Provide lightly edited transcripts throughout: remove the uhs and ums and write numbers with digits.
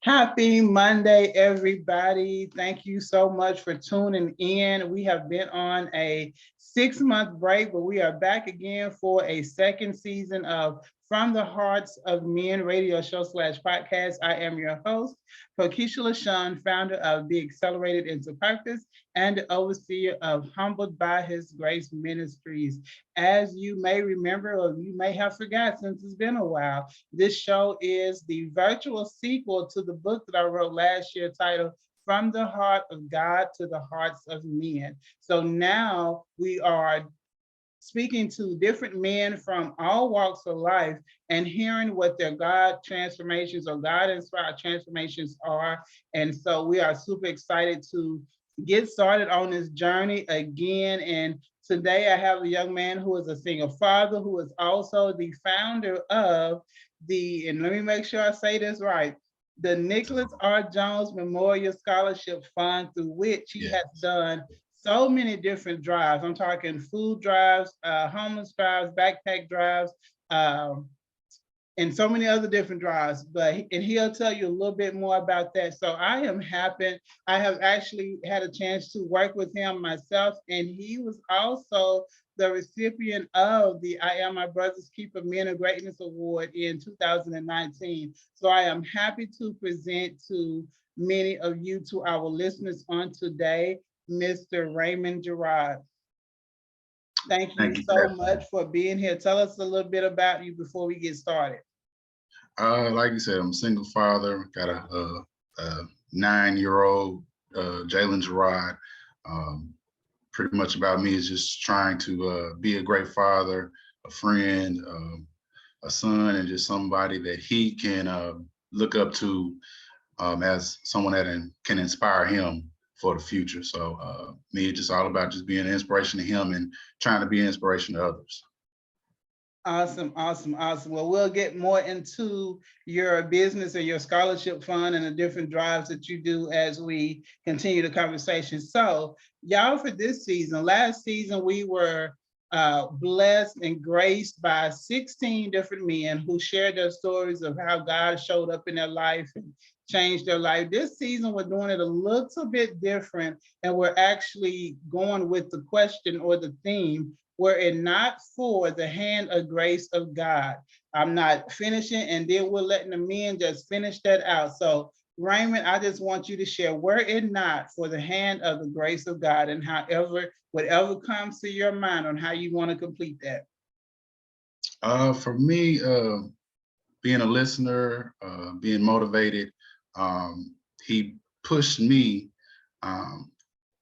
Happy Monday, everybody. Thank you so much for tuning in. We have been on a 6-month break, but we are back again for a second season of From the Hearts of Men radio show / podcast. I am your host, Kocysha LaShaun, founder of Be Accelerated into Purpose and the overseer of Humbled by His Grace Ministries. As you may remember, or you may have forgot since it's been a while, this show is the virtual sequel to the book that I wrote last year titled From the Heart of God to the Hearts of Men. So now we are speaking to different men from all walks of life and hearing what their God transformations or God inspired transformations are. And so we are super excited to get started on this journey again. And today I have a young man who is a single father, who is also the founder of and let me make sure I say this right, the Nicholas R. Jones Memorial Scholarship Fund, through which he has done so many different drives. I'm talking food drives, homeless drives, backpack drives, and so many other different drives, and he'll tell you a little bit more about that. So I am happy. I have actually had a chance to work with him myself, and he was also the recipient of the I Am My Brother's Keeper Men of Greatness Award in 2019. So I am happy to present to many of you, to our listeners on today, Mr. Raymond Jerrod. Thank you so much for being here. Tell us a little bit about you before we get started. Like you said, I'm a single father, got a 9-year-old, Jalen Jerrod. Pretty much about me is just trying to be a great father, a friend, a son, and just somebody that he can look up to as someone that can inspire him for the future. So me, it's just all about just being an inspiration to him and trying to be an inspiration to others. Awesome, awesome, awesome. Well, we'll get more into your business and your scholarship fund and the different drives that you do as we continue the conversation. So y'all, for this season, last season, we were blessed and graced by 16 different men who shared their stories of how God showed up in their life and changed their life. This season, we're doing it a little bit different, and we're actually going with the question or the theme, were it not for the hand of grace of God. I'm not finishing, and then we're letting the men just finish that out. So Raymond, I just want you to share, were it not for the hand of the grace of God, and whatever comes to your mind on how you want to complete that. For me, being a listener, being motivated, he pushed me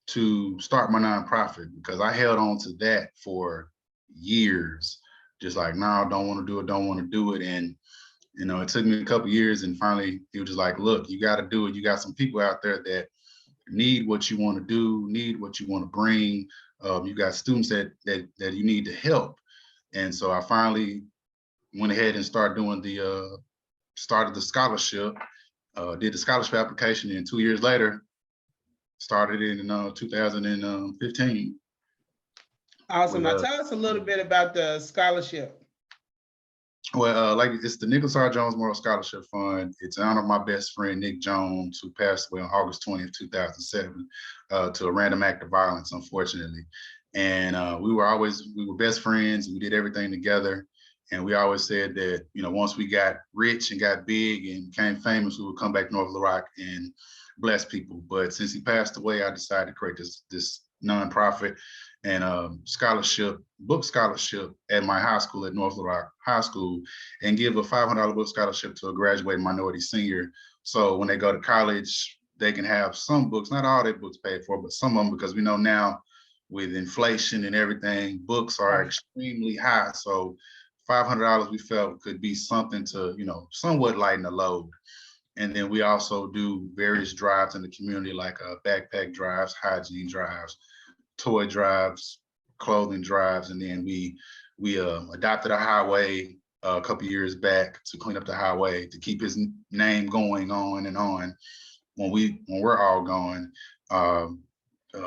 to start my nonprofit, because I held on to that for years, just like, no, don't want to do it. And, you know, it took me a couple of years, and finally he was just like, look, you got to do it. You got some people out there that need what you want to do, need what you want to bring. You got students that you need to help. And so I finally went ahead and started doing started the scholarship, did the scholarship application, and 2 years later, started in 2015. Awesome. Now tell us a little bit about the scholarship. Well, it's the Nicholas R. Jones Memorial Scholarship Fund. It's in honor of my best friend, Nick Jones, who passed away on August 20th, 2007, to a random act of violence, unfortunately. And we were best friends, and we did everything together. And we always said that, you know, once we got rich and got big and became famous, we would come back to North Little Rock and bless people. But since he passed away, I decided to create this nonprofit and book scholarship at my high school, at North Little Rock High School, and give a $500 book scholarship to a graduating minority senior. So when they go to college, they can have some books, not all their books paid for, but some of them, because we know now with inflation and everything, books are extremely high. So $500 we felt could be something to, you know, somewhat lighten the load. And then we also do various drives in the community, like backpack drives, hygiene drives, toy drives, clothing drives. And then we adopted a highway a couple years back to clean up the highway, to keep his name going on and on when we're all gone.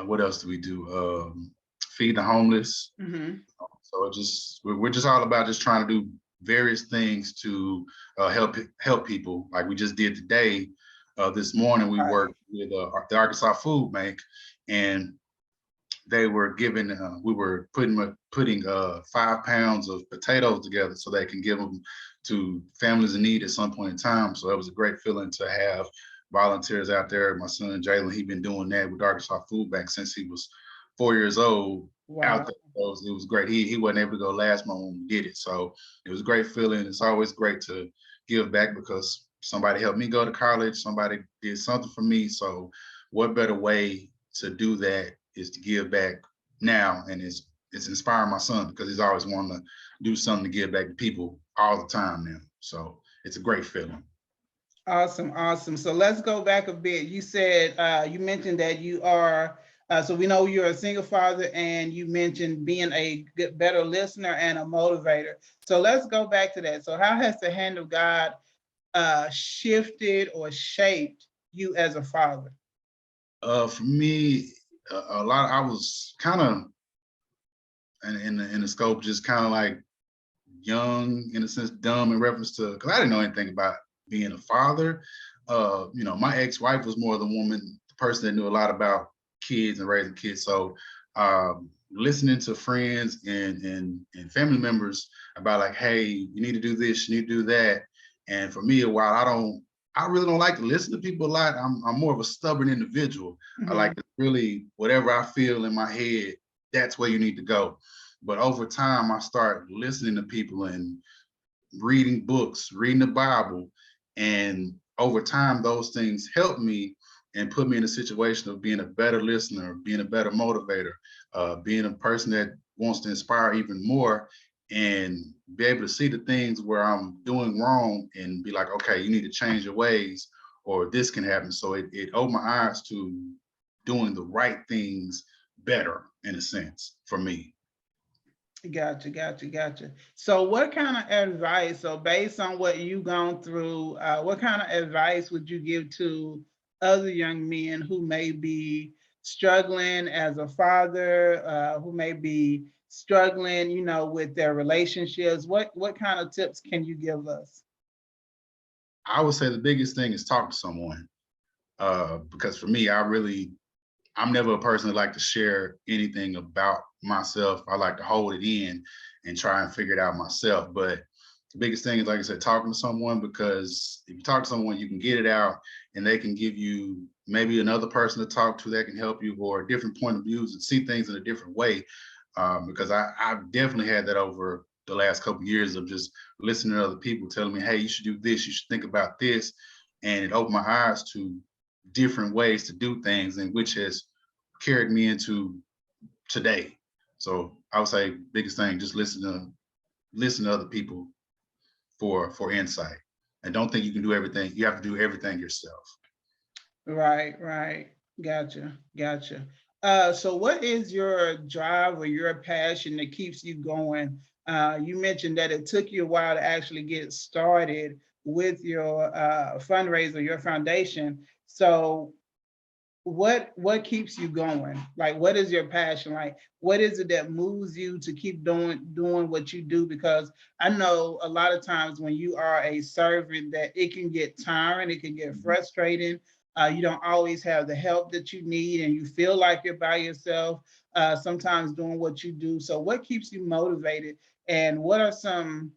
What else do we do? Feed the homeless. Mm-hmm. So we're just all about just trying to do various things to help people, like we just did today. This morning we Right. worked with the Arkansas Food Bank, and they were giving, we were putting 5 pounds of potatoes together so they can give them to families in need at some point in time. So it was a great feeling to have volunteers out there. My son Jalen, he's been doing that with Arkansas Food Bank since he was 4 years old. Out Wow. there, it was great. He wasn't able to go last month when we did it, so it was a great feeling. It's always great to give back because somebody helped me go to college. Somebody did something for me. So what better way to do that is to give back now, and it's inspiring my son because he's always wanting to do something to give back to people all the time now. So it's a great feeling. Awesome, awesome. So let's go back a bit. You said you mentioned that you are so we know you're a single father, and you mentioned being a good, better listener and a motivator. So let's go back to that. So how has the hand of God shifted or shaped you as a father? For me, a lot. I was kind of in the scope, just kind of like young, in a sense, dumb in reference to, because I didn't know anything about being a father. My ex-wife was more the woman, the person that knew a lot about kids and raising kids. So listening to friends and family members about like, hey, you need to do this, you need to do that. And for me, while I really don't like to listen to people a lot. I'm more of a stubborn individual. I like to really, whatever I feel in my head, that's where you need to go. But over time, I start listening to people and reading books, reading the Bible. And over time, those things help me and put me in a situation of being a better listener, being a better motivator, being a person that wants to inspire even more, and be able to see the things where I'm doing wrong and be like, okay, you need to change your ways or this can happen. So it opened my eyes to doing the right things better, in a sense, for me. Gotcha, gotcha, gotcha. So what kind of advice, so based on what you've gone through, what kind of advice would you give to other young men who may be struggling as a father, who may be struggling, with their relationships? What kind of tips can you give us? I would say the biggest thing is talk to someone. Because for me, I'm never a person that like to share anything about myself. I like to hold it in and try and figure it out myself. But the biggest thing is, like I said, talking to someone, because if you talk to someone, you can get it out and they can give you maybe another person to talk to that can help you, or a different point of views and see things in a different way. Because I've definitely had that over the last couple of years of just listening to other people telling me, hey, you should do this, you should think about this. And it opened my eyes to different ways to do things, and which has carried me into today. So I would say biggest thing, just listen to other people for insight. And don't think you can do everything. You have to do everything yourself. Right, right. Gotcha, gotcha. So what is your drive or your passion that keeps you going? You mentioned that it took you a while to actually get started with your fundraiser, your foundation. So what keeps you going? Like, what is your passion? Like, what is it that moves you to keep doing what you do? Because I know a lot of times when you are a servant that it can get tiring, it can get frustrating. You don't always have the help that you need, and you feel like you're by yourself sometimes doing what you do. So what keeps you motivated, and what are some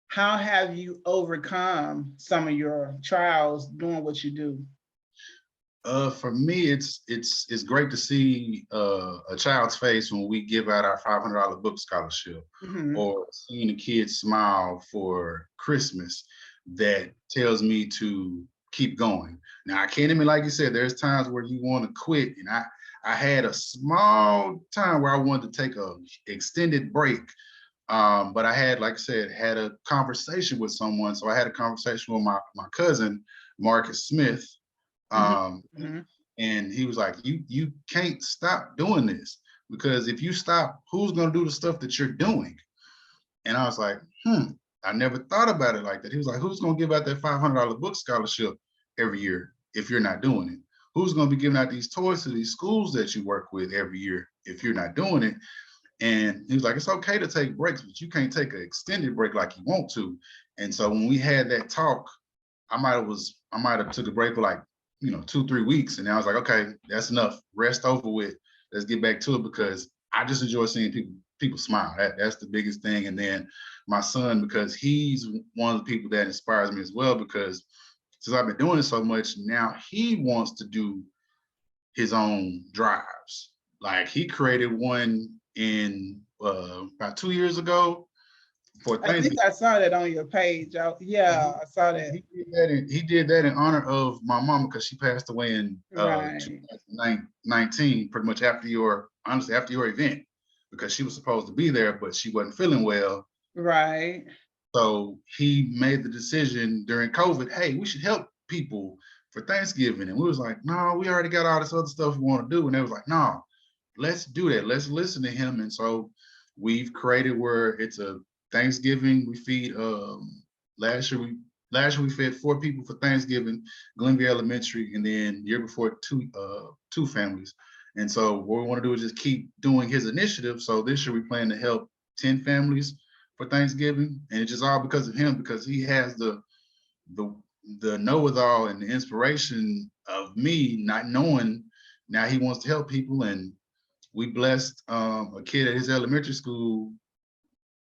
how have you overcome some of your trials doing what you do? For me, it's great to see a child's face when we give out our $500 book scholarship, Mhm. or seeing the kids smile for Christmas. That tells me to keep going. Now I can't even, like you said, there's times where you want to quit, and I had a small time where I wanted to take a extended break. But I had, like I said, had a conversation with someone. So I had a conversation with my cousin, Marcus Smith. Mhm. Um, Mhm. and he was like, you can't stop doing this, because if you stop, who's gonna do the stuff that you're doing? And I was like, I never thought about it like that. He was like, who's gonna give out that $500 book scholarship every year if you're not doing it? Who's gonna be giving out these toys to these schools that you work with every year if you're not doing it? And he was like, it's okay to take breaks, but you can't take an extended break like you want to. And so when we had that talk, I might have took a break for like, 2-3 weeks, and then I was like, okay, that's enough. Rest over with. Let's get back to it, because I just enjoy seeing people smile. That's the biggest thing. And then my son, because he's one of the people that inspires me as well, because since I've been doing it so much, now he wants to do his own drives. Like, he created one in about 2 years ago for I think Thanksgiving. I saw that on your page. Yeah, I saw that. He did that in honor of my mama, because she passed away in Right, 2019, pretty much after your event, because she was supposed to be there, but she wasn't feeling well. right. So he made the decision during COVID, hey, we should help people for Thanksgiving. And we was like, no, we already got all this other stuff we want to do. And they was like, no, let's do that. Let's listen to him. And so we've created where it's a Thanksgiving. We feed last year we fed 4 people for Thanksgiving, Glenview Elementary, and then the year before two families. And so what we want to do is just keep doing his initiative. So this year we plan to help 10 families for Thanksgiving, and it's just all because of him, because he has the know-it-all and the inspiration of me not knowing. Now he wants to help people, and we blessed a kid at his elementary school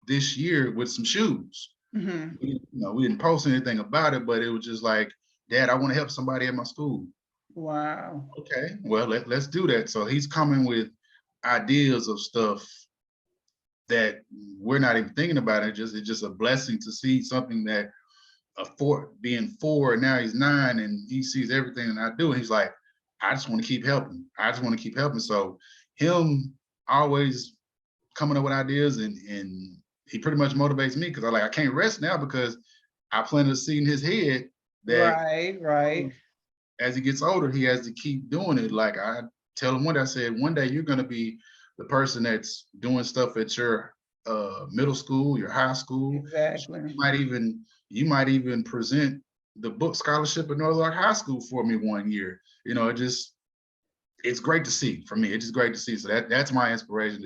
this year with some shoes. Mm-hmm. We didn't post anything about it, but it was just like, Dad, I want to help somebody at my school. Wow. Okay, well, let's do that. So he's coming with ideas of stuff that we're not even thinking about. It's just a blessing to see something that being 4, and now he's 9, and he sees everything that I do. And he's like, I just want to keep helping. I just want to keep helping. So him always coming up with ideas, and he pretty much motivates me, because I can't rest now, because I plan to see in his head that Right. as he gets older, he has to keep doing it. Like, I tell him I said, one day you're going to be the person that's doing stuff at your middle school, your high school. Exactly. You might even present the book scholarship at Northern High School for me one year. It's great to see. For me, it's just great to see. So that's my inspiration.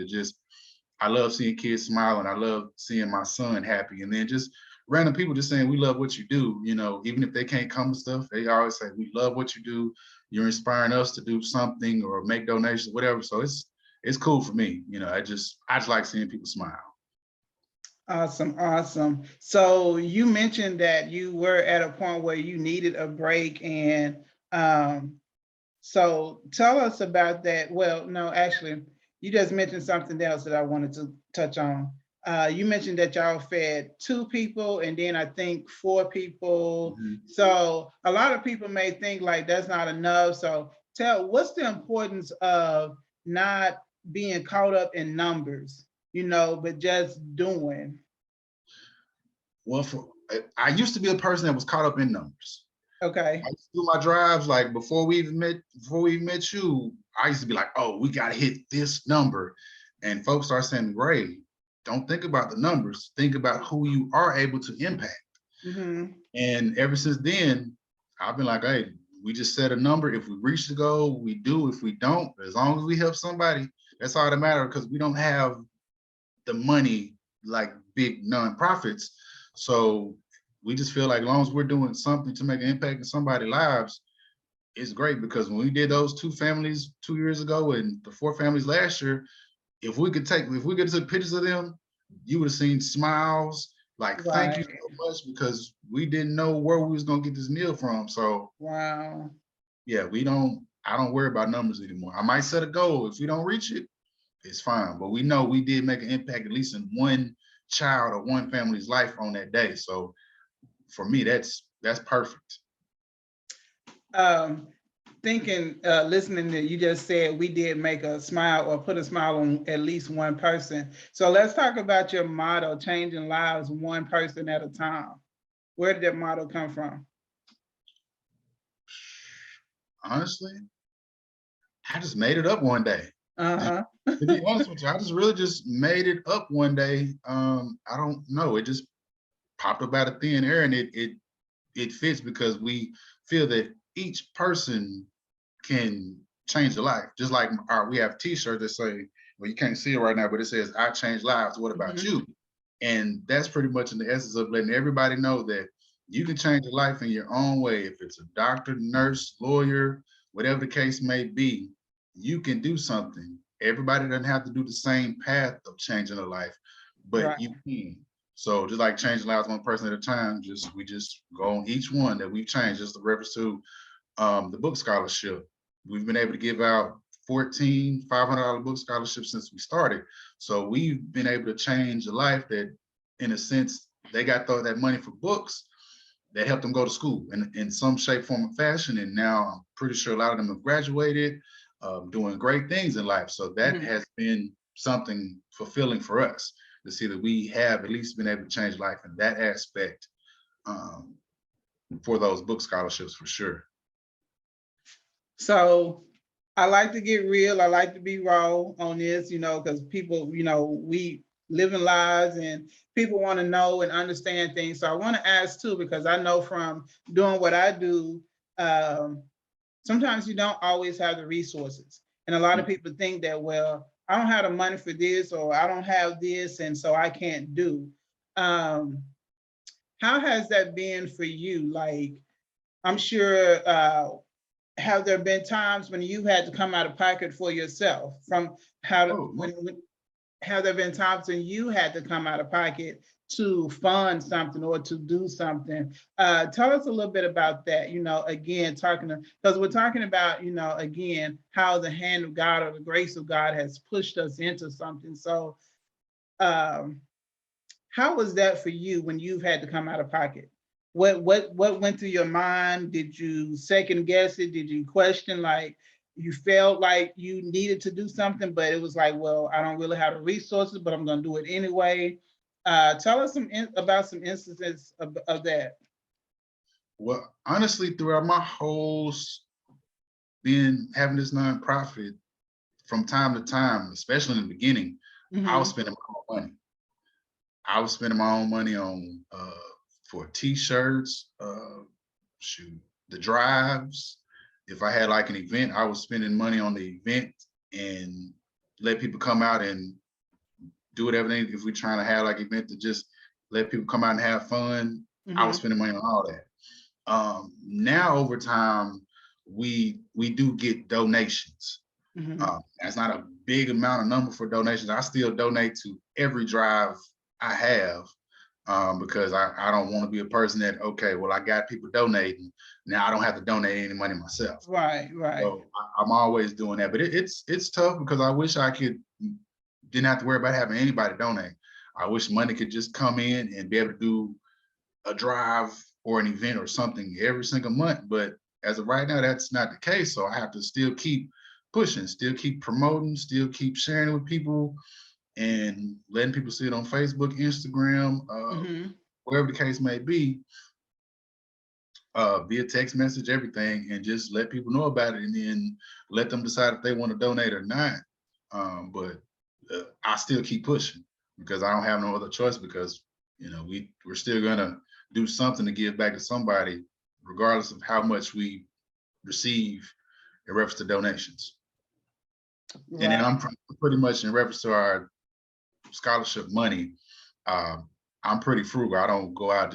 I love seeing kids smile, and I love seeing my son happy. And then just random people just saying, we love what you do. Even if they can't come and stuff, they always say, we love what you do. You're inspiring us to do something or make donations, whatever. So it's cool for me. I just like seeing people smile. Awesome. So you mentioned that you were at a point where you needed a break, and so tell us about that. Well, no, actually, you just mentioned something else that I wanted to touch on. You mentioned that y'all fed 2 people, and then I think 4 people. Mm-hmm. So a lot of people may think like that's not enough. So what's the importance of not being caught up in numbers, but just doing? Well, I used to be a person that was caught up in numbers. Okay. I used to do my drives, like before we even met you. I used to be like, oh, we got to hit this number. And folks start saying, Ray, don't think about the numbers. Think about who you are able to impact. Mm-hmm. And ever since then, I've been like, hey, we just set a number. If we reach the goal, we do. If we don't, as long as we help somebody, that's all that matters, because we don't have the money like big nonprofits. So we just feel like as long as we're doing something to make an impact in somebody's lives, it's great. Because when we did those 2 families 2 years ago and the 4 families last year, if we could take pictures of them, you would have seen smiles, like, thank you so much, because we didn't know where we was gonna get this meal from. So Wow. yeah, I don't worry about numbers anymore. I might set a goal. If we don't reach it, it's fine. But we know we did make an impact at least in one child or one family's life on that day. So for me, that's perfect. Listening to you just said we did make a smile or put a smile on at least one person. So let's talk about your motto, changing lives one person at a time. Where did that motto come from? Honestly, I just made it up one day. Uh-huh. To be honest with you, I just really just made it up one day. I don't know. It just popped up out of thin air, and it fits, because we feel that each person can change a life. Just like we have T-shirts that say, well, you can't see it right now, but it says, I change lives. What about you? And that's pretty much in the essence of letting everybody know that You can change your life in your own way. If it's a doctor, nurse, lawyer, whatever the case may be, you can do something. Everybody doesn't have to do the same path of changing their life, but Right. you can. So just like changing lives one person at a time, we just go on each one that we've changed. Just the reference to the book scholarship. We've been able to give out 14 $500 book scholarships since we started. So we've been able to change a life that, in a sense, they got that money for books that helped them go to school in some shape, form, or fashion. And now I'm pretty sure a lot of them have graduated, doing great things in life. So that has been something fulfilling for us to see that we have at least been able to change life in that aspect, for those book scholarships for sure. So I like to get real. I like to be raw on this, because people, we living lives and people want to know and understand things. So I want to ask too, because I know from doing what I do, sometimes you don't always have the resources. And a lot of people think that, well, I don't have the money for this, or I don't have this, and so I can't do. How has that been for you? Like, I'm sure, have there been times when you had to come out of pocket for yourself? Have there been times when you had to come out of pocket to fund something or to do something? Tell us a little bit about that, again, because we're talking about, again, how the hand of God or the grace of God has pushed us into something. So how was that for you when you've had to come out of pocket? What went through your mind? Did you second guess it? Did you question, like you felt like you needed to do something, but it was like, well, I don't really have the resources, but I'm going to do it anyway. Tell us about some instances of that. Well, honestly, throughout my whole being having this nonprofit, from time to time, especially in the beginning, I was spending my own money. I was spending my own money on for t-shirts, the drives. If I had like an event, I was spending money on the event and let people come out and do whatever they, if we're trying to have like an event to just let people come out and have fun, I was spending money on all that. Now over time, we do get donations. That's not a big amount of number for donations. I still donate to every drive I have, because I don't want to be a person that, okay, well, I got people donating, now I don't have to donate any money myself. Right. So I'm always doing that, but it's tough because I wish I didn't have to worry about having anybody donate. I wish money could just come in and be able to do a drive or an event or something every single month. But as of right now, that's not the case. So I have to still keep pushing, still keep promoting, still keep sharing it with people and letting people see it on Facebook, Instagram, wherever the case may be, via text message, everything, and just let people know about it and then let them decide if they want to donate or not. But I still keep pushing because I don't have no other choice, because we're still gonna do something to give back to somebody, regardless of how much we receive in reference to donations. Right. And then I'm pretty much in reference to our scholarship money, I'm pretty frugal. I don't go out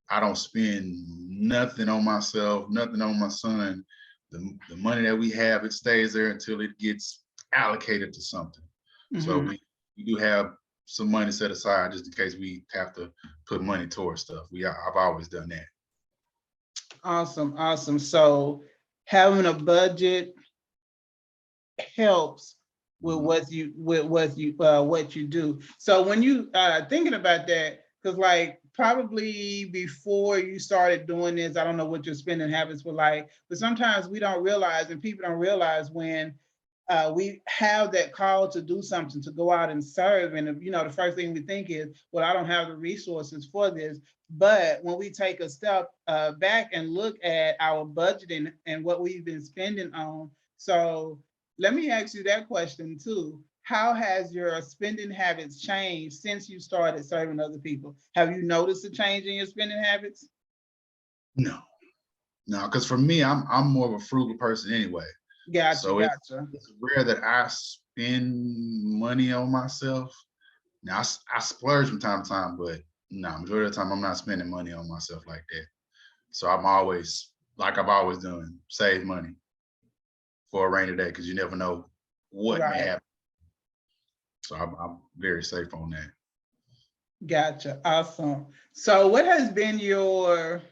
I don't spend nothing on myself, nothing on my son. The money that we have, it stays there until it gets allocated to something. So we do have some money set aside just in case we have to put money towards stuff. I've always done that. Awesome. So having a budget helps with what you do. So when you thinking about that, because like probably before you started doing this, I don't know what your spending habits were like, but sometimes we don't realize, and people don't realize when we have that call to do something, to go out and serve. And the first thing we think is, well, I don't have the resources for this. But when we take a step back and look at our budgeting and what we've been spending on, so let me ask you that question too. How has your spending habits changed since you started serving other people? Have you noticed a change in your spending habits? No, because for me, I'm more of a frugal person anyway. Gotcha. It's rare that I spend money on myself. Now I splurge from time to time, but No, majority of the time I'm not spending money on myself like that. So I'm always, like I've always done, save money for a rainy day because you never know what may Right. happen. So I'm very safe on that. Gotcha. Awesome. So what has been your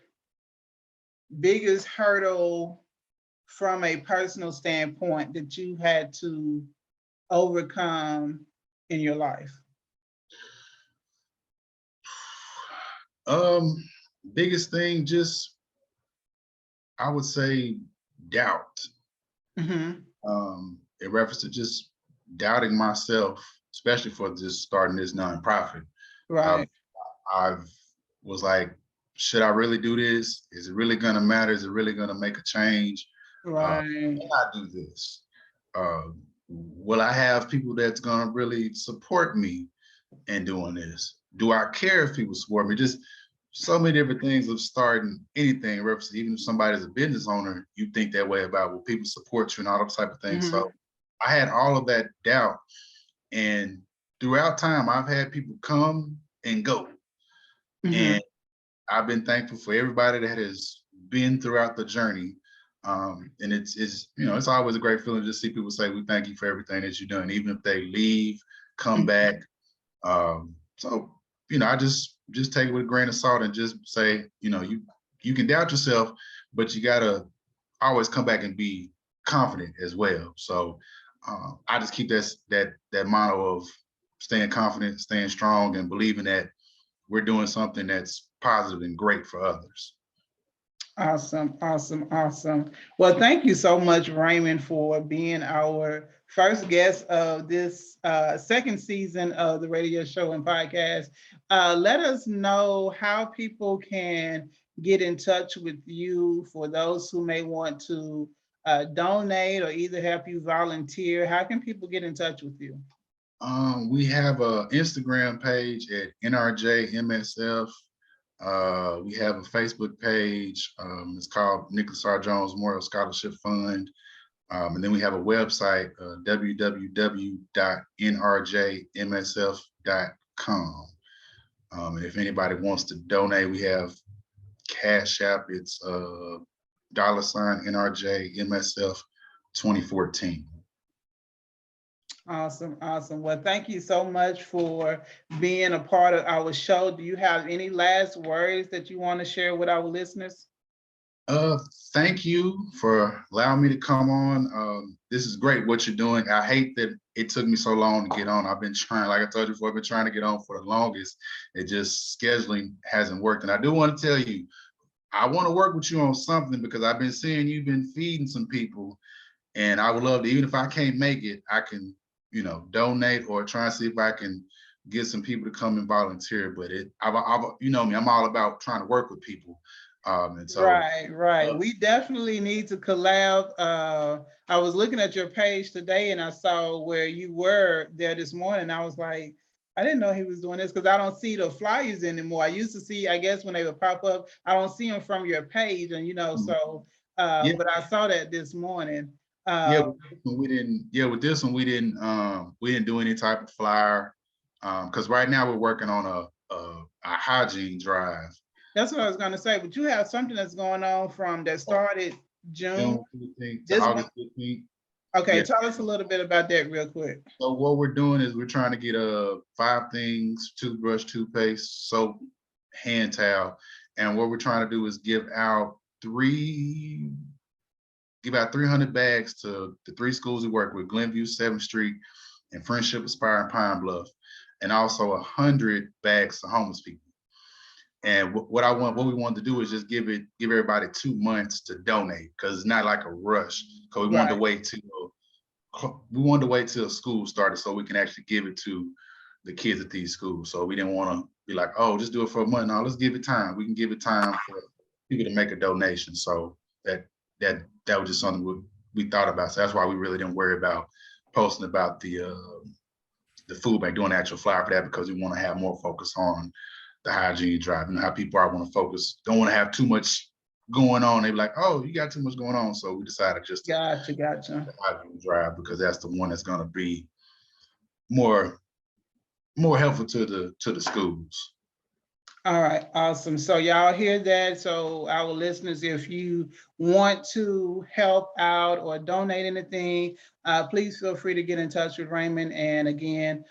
biggest hurdle from a personal standpoint that you had to overcome in your life? Biggest thing, just I would say doubt. Mm-hmm. In reference to just doubting myself, especially for just starting this nonprofit. Right. I've was like, should I really do this? Is it really gonna matter? Is it really gonna make a change? Right. Can I do this? Will I have people that's gonna really support me in doing this? Do I care if people support me? Just so many different things of starting anything, even if somebody's a business owner, you think that way about will people support you and all those type of things. Mm-hmm. So I had all of that doubt. And throughout time, I've had people come and go. Mm-hmm. And I've been thankful for everybody that has been throughout the journey. And it's always a great feeling to just see people say, we thank you for everything that you've done, even if they leave, come back. So, I just take it with a grain of salt and just say, you can doubt yourself, but you gotta always come back and be confident as well. So I just keep that motto of staying confident, staying strong, and believing that we're doing something that's positive and great for others. Awesome, awesome, awesome. Well, thank you so much, Raymond, for being our first guest of this second season of the radio show and podcast. Let us know how people can get in touch with you for those who may want to donate or either help you volunteer. How can people get in touch with you? We have an Instagram page at NRJMSF. We have a Facebook page. It's called Nicholas R. Jones Memorial Scholarship Fund. And then we have a website, www.nrjmsf.com. And if anybody wants to donate, we have Cash App. It's $NRJMSF 2014. Awesome, awesome. Well, thank you so much for being a part of our show. Do you have any last words that you want to share with our listeners? Thank you for allowing me to come on. This is great what you're doing. I hate that it took me so long to get on. I've been trying, like I told you before, I've been trying to get on for the longest. It just scheduling hasn't worked. And I do want to tell you, I want to work with you on something because I've been seeing you've been feeding some people, and I would love to, even if I can't make it, I can, donate or try and see if I can get some people to come and volunteer. But you know me, I'm all about trying to work with people. And so, right. We definitely need to collab. I was looking at your page today and I saw where you were there this morning. I was like, I didn't know he was doing this because I don't see the flyers anymore. I used to see, I guess, when they would pop up. I don't see them from your page, and so. yeah, But I saw that this morning. yeah, we didn't. Yeah, with this one, we didn't do any type of flyer because right now we're working on a hygiene drive. That's what I was going to say. But you have something that's going on that started June 15th to this August month. 15th. Okay, Yeah. tell us a little bit about that real quick. So what we're doing is we're trying to get 5 things: toothbrush, toothpaste, soap, hand towel. And what we're trying to do is give out 300 bags to the 3 schools we work with: Glenview, 7th Street, and Friendship, Aspire, and Pine Bluff, and also 100 bags to homeless people. And what we wanted to do is just give everybody 2 months to donate, because it's not like a rush. Because we wanted to wait till school started so we can actually give it to the kids at these schools. So we didn't want to be like, oh, just do it for a month. No, let's give it time. We can give it time for people to make a donation. So that was just something we thought about. So that's why we really didn't worry about posting about the food bank, doing the actual flyer for that, because we want to have more focus on the hygiene drive. How people are want to focus, don't want to have too much going on. They be like, oh, you got too much going on. So we decided just to Gotcha. the hygiene drive, because that's the one that's going to be more helpful to the schools. All right, awesome. So y'all hear that? So our listeners, if you want to help out or donate anything, please feel free to get in touch with Raymond. And again,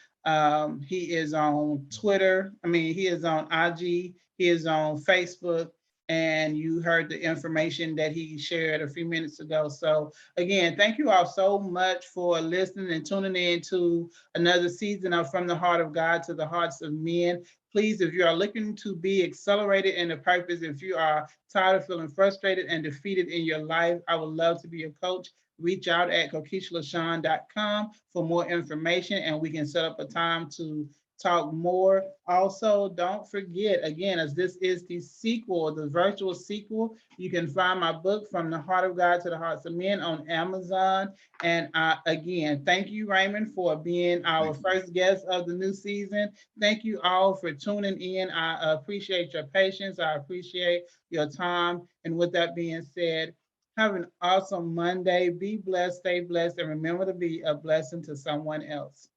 he is on Twitter. I mean, he is on IG. He is on Facebook. And you heard the information that he shared a few minutes ago. So again, thank you all so much for listening and tuning in to another season of From the Heart of God to the Hearts of Men. Please, if you are looking to be accelerated in the purpose, if you are tired of feeling frustrated and defeated in your life, I would love to be a coach. Reach out at KocyshaLaShaun.com for more information and we can set up a time to talk more. Also, don't forget, again, as this is the sequel, the virtual sequel, you can find my book, From the Heart of God to the Hearts of Men, on Amazon. And again, thank you, Raymond, for being our Thank you. first guest of the new season. Thank you all for tuning in. I appreciate your patience. I appreciate your time. And with that being said, have an awesome Monday. Be blessed, stay blessed, and remember to be a blessing to someone else.